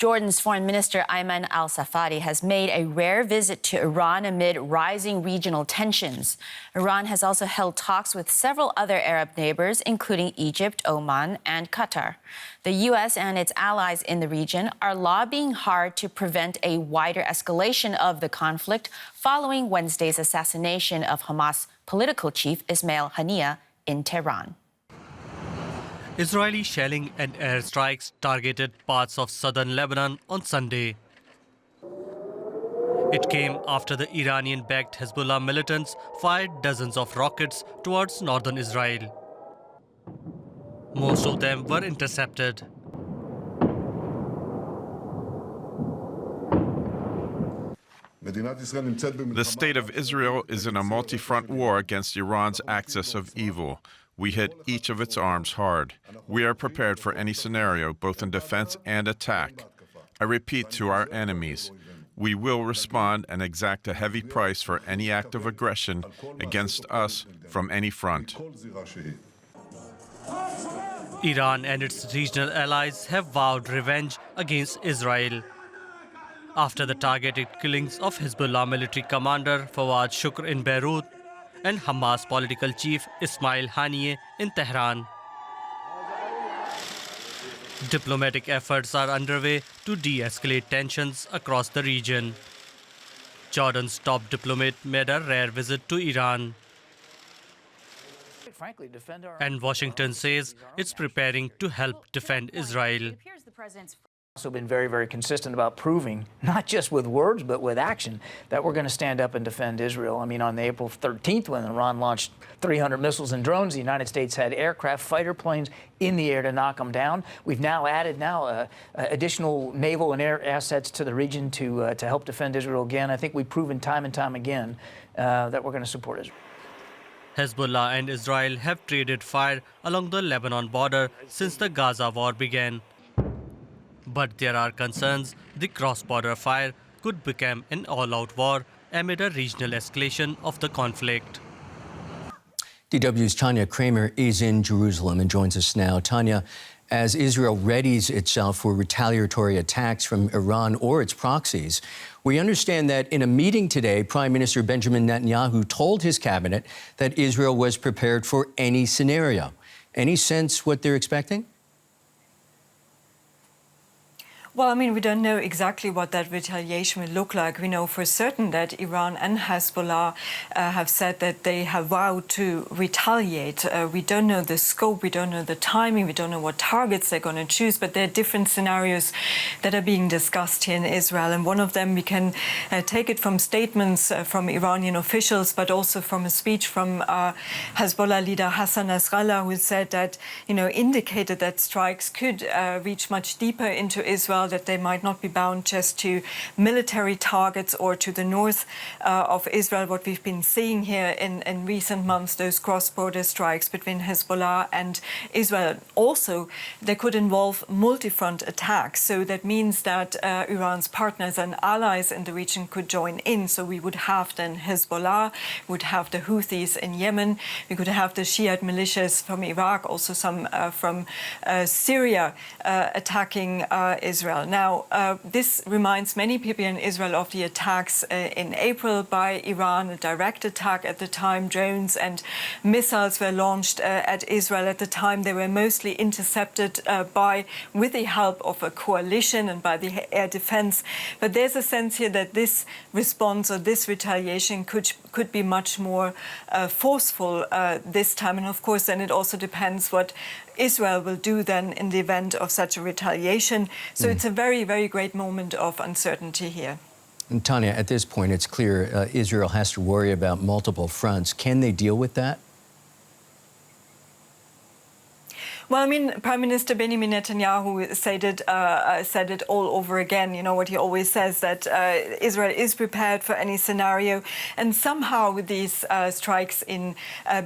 Jordan's Foreign Minister Ayman al-Safadi has made a rare visit to Iran amid rising regional tensions. Iran has also held talks with several other Arab neighbors, including Egypt, Oman and Qatar. The U.S. and its allies in the region are lobbying hard to prevent a wider escalation of the conflict following Wednesday's assassination of Hamas political chief Ismail Haniyeh in Tehran. Israeli shelling and airstrikes targeted parts of southern Lebanon on Sunday. It came after the Iranian-backed Hezbollah militants fired dozens of rockets towards northern Israel. Most of them were intercepted. The state of Israel is in a multi-front war against Iran's axis of evil. We hit each of its arms hard. We are prepared for any scenario, both in defense and attack. I repeat to our enemies, we will respond and exact a heavy price for any act of aggression against us from any front. Iran and its regional allies have vowed revenge against Israel after the targeted killings of Hezbollah military commander Fuad Shukr in Beirut and Hamas political chief Ismail Haniyeh in Tehran. Diplomatic efforts are underway to de-escalate tensions across the region. Jordan's top diplomat made a rare visit to Iran. And Washington says it's preparing to help defend Israel. Also been very, very consistent about proving, not just with words, but with action, that we're going to stand up and defend Israel. I mean, on April 13th, when Iran launched 300 missiles and drones, the United States had aircraft, fighter planes in the air to knock them down. We've now added additional naval and air assets to the region to help defend Israel again. I think we've proven time and time again that we're going to support Israel. Hezbollah and Israel have traded fire along the Lebanon border since the Gaza war began. But there are concerns the cross-border fire could become an all-out war amid a regional escalation of the conflict. DW's Tania Kraemer is in Jerusalem and joins us now. Tania, as Israel readies itself for retaliatory attacks from Iran or its proxies, we understand that in a meeting today, Prime Minister Benjamin Netanyahu told his cabinet that Israel was prepared for any scenario. Any sense what they're expecting? Well, I mean, we don't know exactly what that retaliation will look like. We know for certain that Iran and Hezbollah have said that they have vowed to retaliate. We don't know the scope, we don't know the timing, we don't know what targets they're going to choose, but there are different scenarios that are being discussed here in Israel. And one of them, we can take it from statements from Iranian officials, but also from a speech from Hezbollah leader Hassan Nasrallah, who said that, indicated that strikes could reach much deeper into Israel, that they might not be bound just to military targets or to the north of Israel. What we've been seeing here in recent months, those cross-border strikes between Hezbollah and Israel. Also, they could involve multi-front attacks. So that means that Iran's partners and allies in the region could join in. So we would have then Hezbollah, would have the Houthis in Yemen, we could have the Shiite militias from Iraq, also some from Syria attacking Israel. Now, this reminds many people in Israel of the attacks in April by Iran, a direct attack at the time. Drones and missiles were launched at Israel at the time. They were mostly intercepted with the help of a coalition and by the air defense. But there's a sense here that this response or this retaliation could be much more forceful this time. And of course, then it also depends what Israel will do then in the event of such a retaliation. So it's a very, very great moment of uncertainty here. And Tania, at this point, it's clear Israel has to worry about multiple fronts. Can they deal with that? Well, I mean, Prime Minister Benjamin Netanyahu said it all over again. You know what he always says, that Israel is prepared for any scenario. And somehow with these strikes in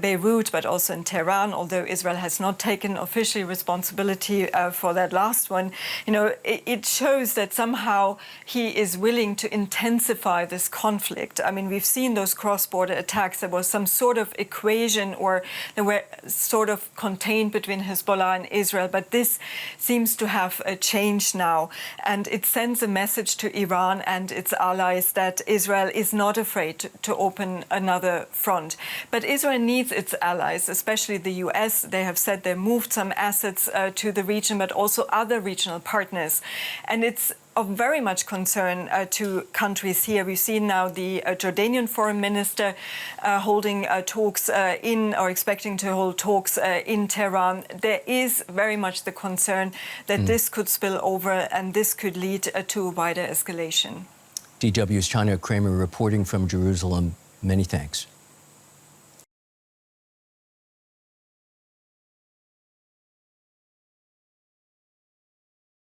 Beirut, but also in Tehran, although Israel has not taken officially responsibility for that last one, it shows that somehow he is willing to intensify this conflict. I mean, we've seen those cross-border attacks. There was some sort of equation, or they were sort of contained between Hezbollah Hezbollah and Israel. But this seems to have changed now. And it sends a message to Iran and its allies that Israel is not afraid to open another front. But Israel needs its allies, especially the US. They have said they moved some assets to the region, but also other regional partners. And it's of very much concern to countries here. We've seen now the Jordanian Foreign Minister holding talks expecting to hold talks in Tehran. There is very much the concern that this could spill over and this could lead to a wider escalation. DW's Tania Kraemer reporting from Jerusalem. Many thanks.